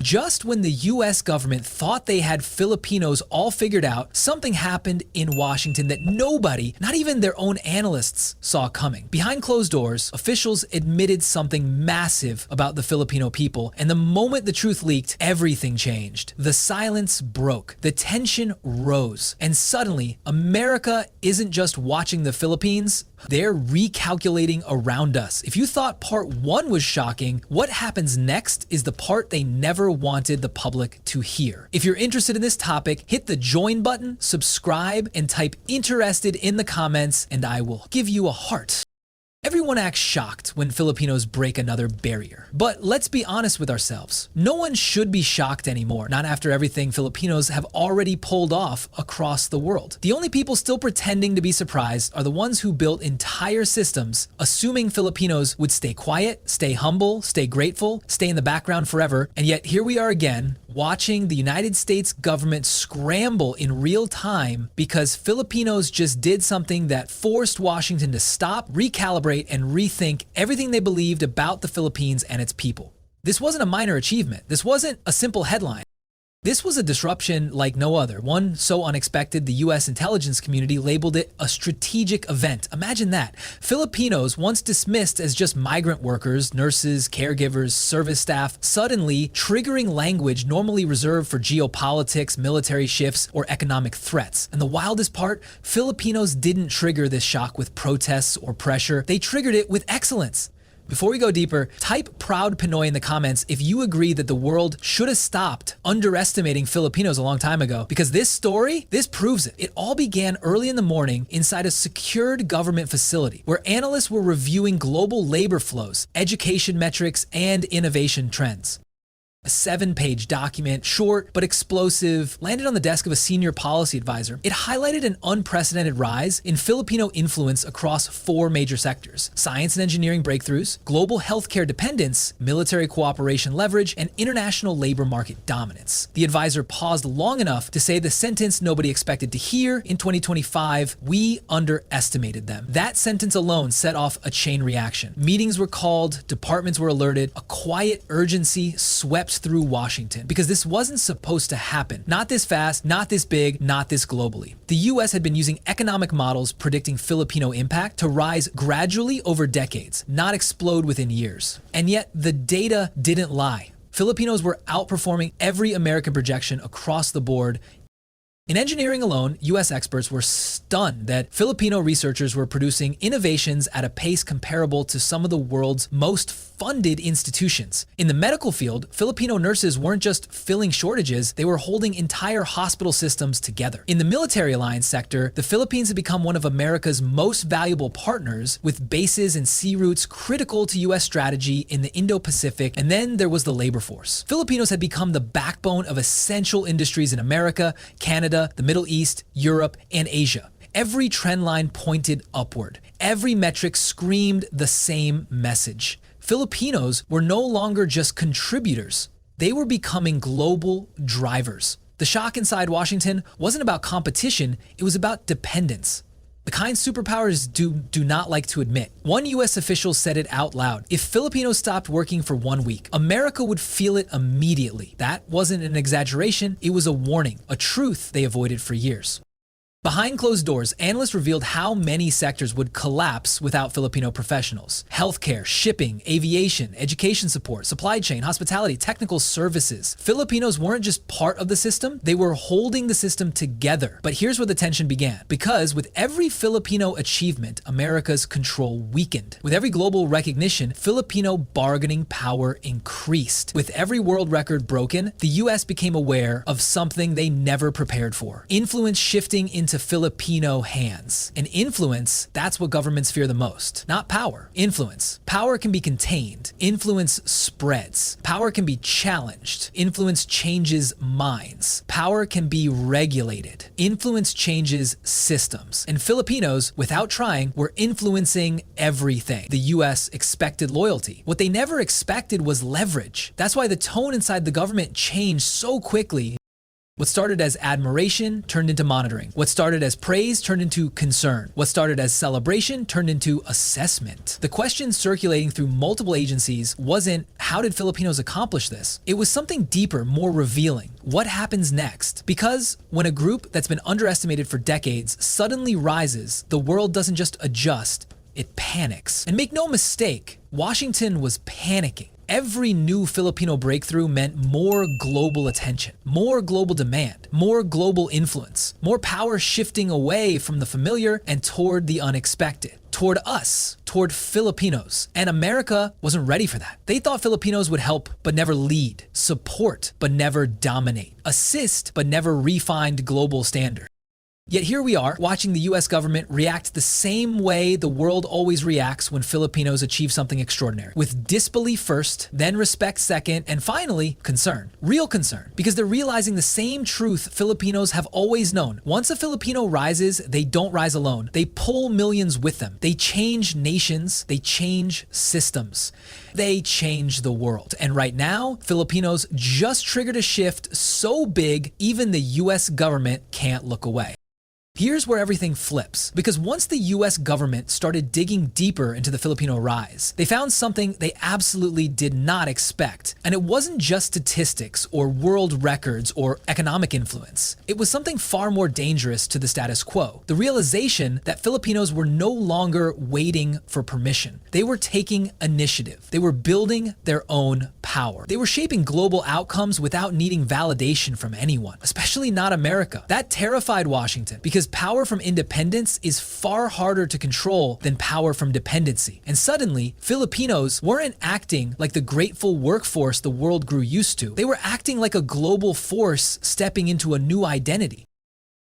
Just when the U.S. government thought they had Filipinos all figured out, something happened in Washington that nobody, not even their own analysts, saw coming. Behind closed doors, officials admitted something massive about the Filipino people, and the moment the truth leaked, everything changed. The silence broke, the tension rose, and suddenly, America isn't just watching the Philippines, they're recalculating around us. If you thought part one was shocking, what happens next is the part they never wanted the public to hear. If you're interested in this topic, hit the join button, subscribe, and type interested in the comments, and I will give you a heart. Everyone acts shocked when Filipinos break another barrier. But let's be honest with ourselves. No one should be shocked anymore, not after everything Filipinos have already pulled off across the world. The only people still pretending to be surprised are the ones who built entire systems assuming Filipinos would stay quiet, stay humble, stay grateful, stay in the background forever, and yet here we are again, watching the United States government scramble in real time because Filipinos just did something that forced Washington to stop, recalibrate, and rethink everything they believed about the Philippines and its people. This wasn't a minor achievement. This wasn't a simple headline. This was a disruption like no other, one so unexpected the U.S. intelligence community labeled it a strategic event. Imagine that. Filipinos, once dismissed as just migrant workers, nurses, caregivers, service staff, suddenly triggering language normally reserved for geopolitics, military shifts, or economic threats. And the wildest part, Filipinos didn't trigger this shock with protests or pressure. They triggered it with excellence. Before we go deeper, type Proud Pinoy in the comments if you agree that the world should have stopped underestimating Filipinos a long time ago, because this story, this proves it. It all began early in the morning inside a secured government facility where analysts were reviewing global labor flows, education metrics, and innovation trends. A 7-page document, short but explosive, landed on the desk of a senior policy advisor. It highlighted an unprecedented rise in Filipino influence across 4 major sectors: science and engineering breakthroughs, global healthcare dependence, military cooperation leverage, and international labor market dominance. The advisor paused long enough to say the sentence nobody expected to hear in 2025, "We underestimated them." That sentence alone set off a chain reaction. Meetings were called, departments were alerted, a quiet urgency swept through Washington, because this wasn't supposed to happen. Not this fast, not this big, not this globally. The US had been using economic models predicting Filipino impact to rise gradually over decades, not explode within years. And yet the data didn't lie. Filipinos were outperforming every American projection across the board. In engineering alone, US experts were stunned that Filipino researchers were producing innovations at a pace comparable to some of the world's most funded institutions. In the medical field, Filipino nurses weren't just filling shortages, they were holding entire hospital systems together. In the military alliance sector, the Philippines had become one of America's most valuable partners, with bases and sea routes critical to US strategy in the Indo-Pacific, and then there was the labor force. Filipinos had become the backbone of essential industries in America, Canada, the Middle East, Europe, and Asia. Every trend line pointed upward. Every metric screamed the same message. Filipinos were no longer just contributors. They were becoming global drivers. The shock inside Washington wasn't about competition, it was about dependence. The kind superpowers do not like to admit. One US official said it out loud. If Filipinos stopped working for 1 week, America would feel it immediately. That wasn't an exaggeration, it was a warning, a truth they avoided for years. Behind closed doors, analysts revealed how many sectors would collapse without Filipino professionals. Healthcare, shipping, aviation, education support, supply chain, hospitality, technical services. Filipinos weren't just part of the system, they were holding the system together. But here's where the tension began. Because with every Filipino achievement, America's control weakened. With every global recognition, Filipino bargaining power increased. With every world record broken, the US became aware of something they never prepared for. Influence shifting into Filipino hands. And influence, that's what governments fear the most. Not power, influence. Power can be contained. Influence spreads. Power can be challenged. Influence changes minds. Power can be regulated. Influence changes systems. And Filipinos, without trying, were influencing everything. The US expected loyalty. What they never expected was leverage. That's why the tone inside the government changed so quickly. What started as admiration turned into monitoring. What started as praise turned into concern. What started as celebration turned into assessment. The question circulating through multiple agencies wasn't, how did Filipinos accomplish this? It was something deeper, more revealing. What happens next? Because when a group that's been underestimated for decades suddenly rises, the world doesn't just adjust, it panics. And make no mistake, Washington was panicking. Every new Filipino breakthrough meant more global attention, more global demand, more global influence, more power shifting away from the familiar and toward the unexpected, toward us, toward Filipinos. And America wasn't ready for that. They thought Filipinos would help but never lead, support but never dominate, assist but never refined global standards. Yet here we are, watching the US government react the same way the world always reacts when Filipinos achieve something extraordinary. With disbelief first, then respect second, and finally, concern. Real concern. Because they're realizing the same truth Filipinos have always known. Once a Filipino rises, they don't rise alone. They pull millions with them. They change nations. They change systems. They change the world. And right now, Filipinos just triggered a shift so big, even the US government can't look away. Here's where everything flips, because once the US government started digging deeper into the Filipino rise, they found something they absolutely did not expect. And it wasn't just statistics or world records or economic influence. It was something far more dangerous to the status quo. The realization that Filipinos were no longer waiting for permission. They were taking initiative. They were building their own power. They were shaping global outcomes without needing validation from anyone, especially not America. That terrified Washington because power from independence is far harder to control than power from dependency. And suddenly, Filipinos weren't acting like the grateful workforce the world grew used to. They were acting like a global force stepping into a new identity.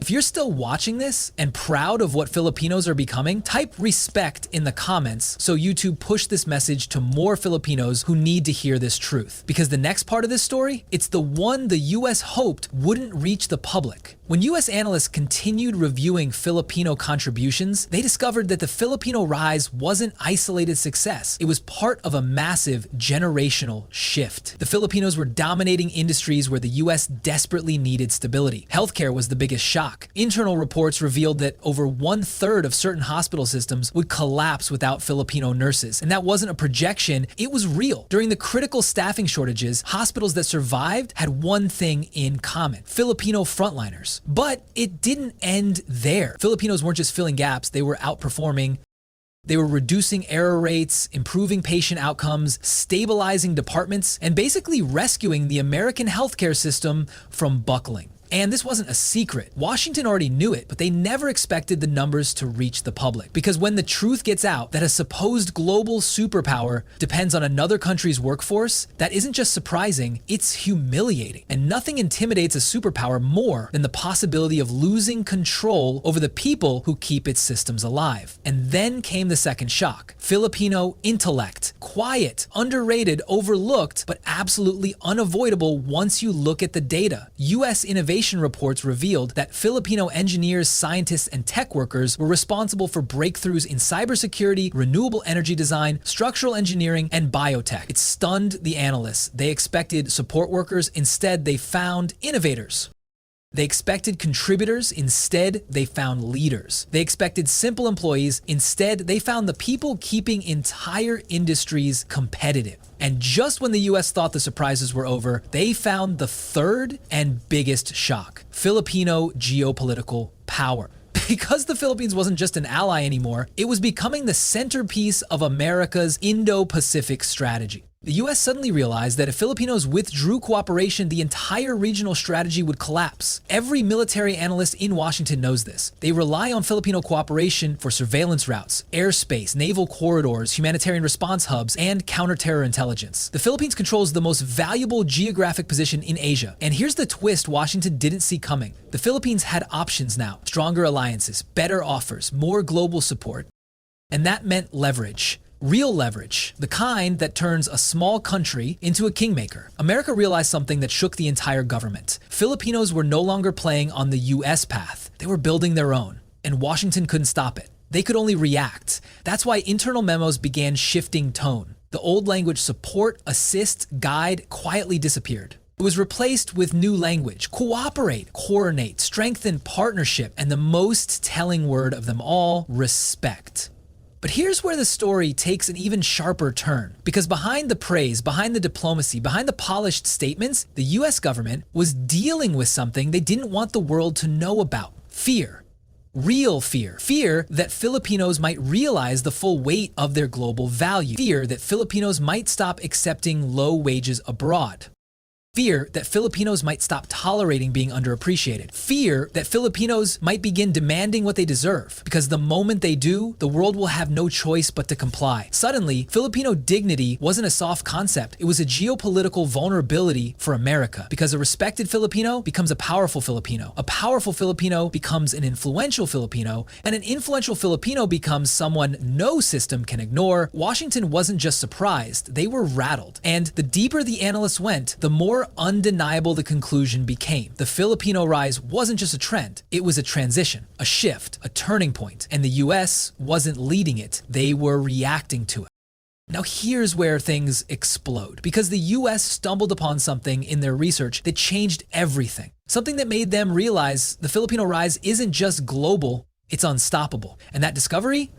If you're still watching this and proud of what Filipinos are becoming, type respect in the comments so YouTube push this message to more Filipinos who need to hear this truth. Because the next part of this story, it's the one the US hoped wouldn't reach the public. When US analysts continued reviewing Filipino contributions, they discovered that the Filipino rise wasn't isolated success. It was part of a massive generational shift. The Filipinos were dominating industries where the US desperately needed stability. Healthcare was the biggest shock. Internal reports revealed that over 1/3 of certain hospital systems would collapse without Filipino nurses. And that wasn't a projection, it was real. During the critical staffing shortages, hospitals that survived had one thing in common: Filipino frontliners. But it didn't end there. Filipinos weren't just filling gaps, they were outperforming. They were reducing error rates, improving patient outcomes, stabilizing departments, and basically rescuing the American healthcare system from buckling. And this wasn't a secret. Washington already knew it, but they never expected the numbers to reach the public. Because when the truth gets out that a supposed global superpower depends on another country's workforce, that isn't just surprising, it's humiliating. And nothing intimidates a superpower more than the possibility of losing control over the people who keep its systems alive. And then came the second shock. Filipino intellect. Quiet, underrated, overlooked, but absolutely unavoidable once you look at the data. US innovation reports revealed that Filipino engineers, scientists, and tech workers were responsible for breakthroughs in cybersecurity, renewable energy design, structural engineering, and biotech. It stunned the analysts. They expected support workers, instead they found innovators. They expected contributors, instead they found leaders. They expected simple employees, instead they found the people keeping entire industries competitive. And just when the US thought the surprises were over, they found the third and biggest shock: Filipino geopolitical power. Because the Philippines wasn't just an ally anymore, it was becoming the centerpiece of America's Indo-Pacific strategy. The US suddenly realized that if Filipinos withdrew cooperation, the entire regional strategy would collapse. Every military analyst in Washington knows this. They rely on Filipino cooperation for surveillance routes, airspace, naval corridors, humanitarian response hubs, and counter-terror intelligence. The Philippines controls the most valuable geographic position in Asia. And here's the twist Washington didn't see coming. The Philippines had options now: stronger alliances, better offers, more global support. And that meant leverage. Real leverage, the kind that turns a small country into a kingmaker. America realized something that shook the entire government. Filipinos were no longer playing on the US path. They were building their own, and Washington couldn't stop it. They could only react. That's why internal memos began shifting tone. The old language support, assist, guide quietly disappeared. It was replaced with new language: cooperate, coordinate, strengthen, partnership, and the most telling word of them all, respect. But here's where the story takes an even sharper turn, because behind the praise, behind the diplomacy, behind the polished statements, the US government was dealing with something they didn't want the world to know about: fear. Real fear. Fear that Filipinos might realize the full weight of their global value. Fear that Filipinos might stop accepting low wages abroad. Fear that Filipinos might stop tolerating being underappreciated. Fear that Filipinos might begin demanding what they deserve, because the moment they do, the world will have no choice but to comply. Suddenly, Filipino dignity wasn't a soft concept. It was a geopolitical vulnerability for America, because a respected Filipino becomes a powerful Filipino. A powerful Filipino becomes an influential Filipino, and an influential Filipino becomes someone no system can ignore. Washington wasn't just surprised, they were rattled. And the deeper the analysts went, the more undeniable the conclusion became. The Filipino rise wasn't just a trend, it was a transition, a shift, a turning point, and the US wasn't leading it, they were reacting to it. Now here's where things explode, because the US stumbled upon something in their research that changed everything. Something that made them realize the Filipino rise isn't just global, it's unstoppable. And that discovery?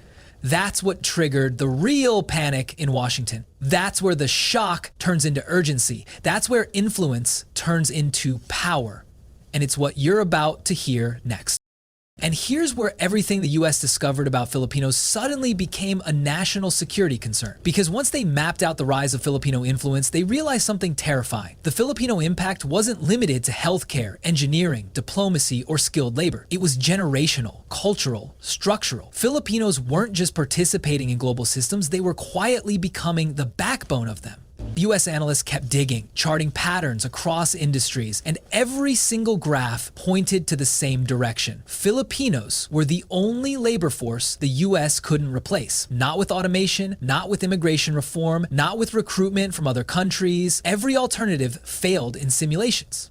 That's what triggered the real panic in Washington. That's where the shock turns into urgency. That's where influence turns into power. And it's what you're about to hear next. And here's where everything the US discovered about Filipinos suddenly became a national security concern. Because once they mapped out the rise of Filipino influence, they realized something terrifying. The Filipino impact wasn't limited to healthcare, engineering, diplomacy, or skilled labor. It was generational, cultural, structural. Filipinos weren't just participating in global systems, they were quietly becoming the backbone of them. US analysts kept digging, charting patterns across industries, and every single graph pointed to the same direction. Filipinos were the only labor force the US couldn't replace. Not with automation, not with immigration reform, not with recruitment from other countries. Every alternative failed in simulations.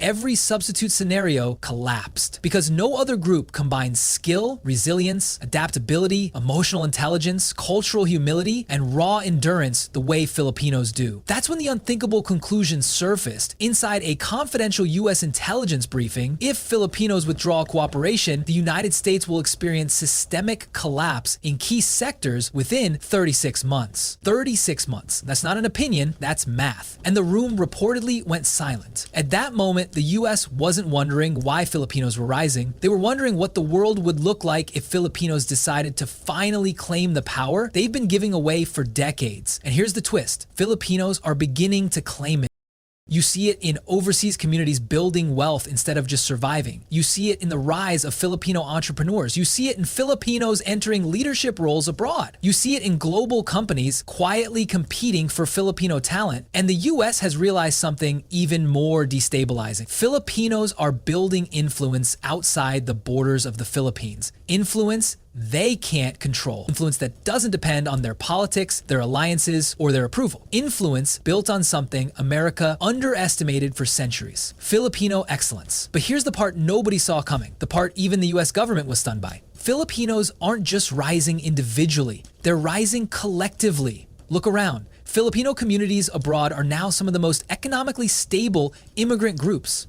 Every substitute scenario collapsed because no other group combines skill, resilience, adaptability, emotional intelligence, cultural humility, and raw endurance the way Filipinos do. That's when the unthinkable conclusion surfaced. Inside a confidential US intelligence briefing, if Filipinos withdraw cooperation, the United States will experience systemic collapse in key sectors within 36 months. 36 months. That's not an opinion, that's math. And the room reportedly went silent. At that moment, the US wasn't wondering why Filipinos were rising. They were wondering what the world would look like if Filipinos decided to finally claim the power they've been giving away for decades. And here's the twist: Filipinos are beginning to claim it. You see it in overseas communities building wealth instead of just surviving. You see it in the rise of Filipino entrepreneurs. You see it in Filipinos entering leadership roles abroad. You see it in global companies quietly competing for Filipino talent. And the US has realized something even more destabilizing. Filipinos are building influence outside the borders of the Philippines. Influence they can't control. Influence that doesn't depend on their politics, their alliances, or their approval. Influence built on something America underestimated for centuries: Filipino excellence. But here's the part nobody saw coming, the part even the US government was stunned by. Filipinos aren't just rising individually, they're rising collectively. Look around. Filipino communities abroad are now some of the most economically stable immigrant groups.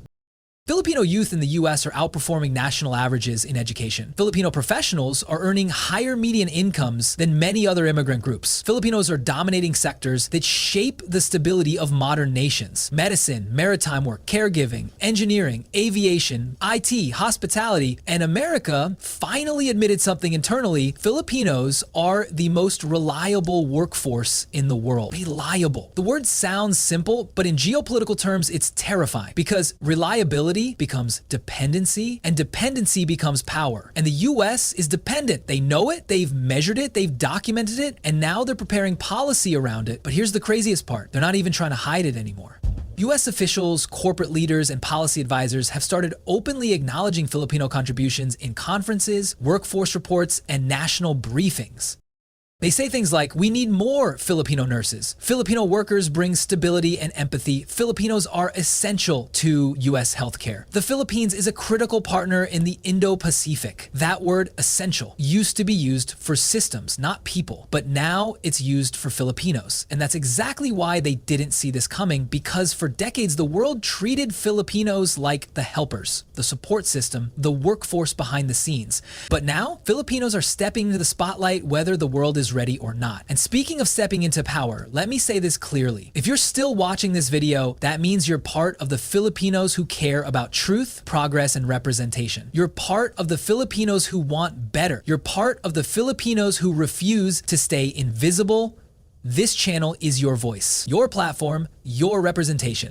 Filipino youth in the US are outperforming national averages in education. Filipino professionals are earning higher median incomes than many other immigrant groups. Filipinos are dominating sectors that shape the stability of modern nations: medicine, maritime work, caregiving, engineering, aviation, IT, hospitality. And America finally admitted something internally: Filipinos are the most reliable workforce in the world. Reliable. The word sounds simple, but in geopolitical terms, it's terrifying, because reliability becomes dependency, and dependency becomes power. And the US is dependent. They know it, they've measured it, they've documented it, and now they're preparing policy around it. But here's the craziest part: they're not even trying to hide it anymore. US officials, corporate leaders, and policy advisors have started openly acknowledging Filipino contributions in conferences, workforce reports, and national briefings. They say things like, we need more Filipino nurses. Filipino workers bring stability and empathy. Filipinos are essential to U.S. healthcare. The Philippines is a critical partner in the Indo-Pacific. That word, essential, used to be used for systems, not people. But now it's used for Filipinos. And that's exactly why they didn't see this coming, because for decades, the world treated Filipinos like the helpers, the support system, the workforce behind the scenes. But now, Filipinos are stepping into the spotlight whether the world is ready or not. And speaking of stepping into power, let me say this clearly. If you're still watching this video, that means you're part of the Filipinos who care about truth, progress, and representation. You're part of the Filipinos who want better. You're part of the Filipinos who refuse to stay invisible. This channel is your voice, your platform, your representation.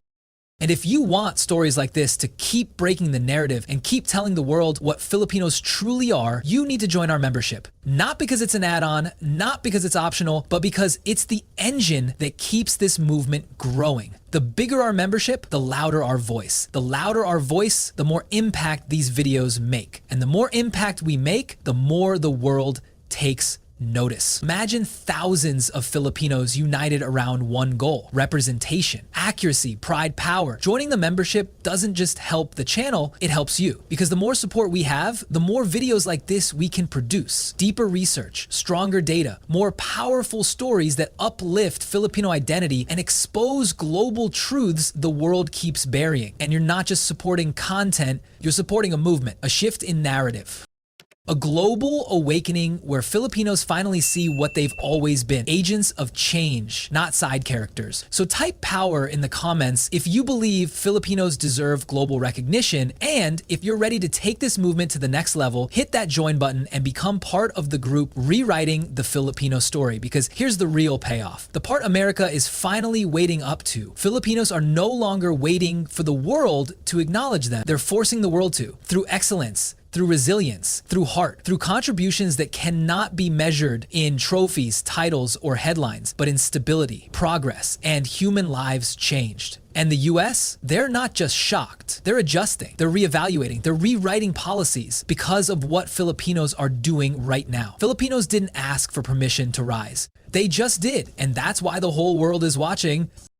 And if you want stories like this to keep breaking the narrative and keep telling the world what Filipinos truly are, you need to join our membership. Not because it's an add-on, not because it's optional, but because it's the engine that keeps this movement growing. The bigger our membership, the louder our voice. The louder our voice, the more impact these videos make. And the more impact we make, the more the world takes notice. Imagine thousands of Filipinos united around one goal: representation, accuracy, pride, power. Joining the membership doesn't just help the channel, it helps you. Because the more support we have, the more videos like this we can produce. Deeper research, stronger data, more powerful stories that uplift Filipino identity and expose global truths the world keeps burying. And you're not just supporting content, you're supporting a movement, a shift in narrative. A global awakening where Filipinos finally see what they've always been: agents of change, not side characters. So type power in the comments if you believe Filipinos deserve global recognition, and if you're ready to take this movement to the next level, hit that join button and become part of the group rewriting the Filipino story. Because here's the real payoff. The part America is finally waiting up to. Filipinos are no longer waiting for the world to acknowledge them. They're forcing the world to, through excellence, through resilience, through heart, through contributions that cannot be measured in trophies, titles, or headlines, but in stability, progress, and human lives changed. And the US, they're not just shocked. They're adjusting, they're reevaluating, they're rewriting policies because of what Filipinos are doing right now. Filipinos didn't ask for permission to rise. They just did, and that's why the whole world is watching.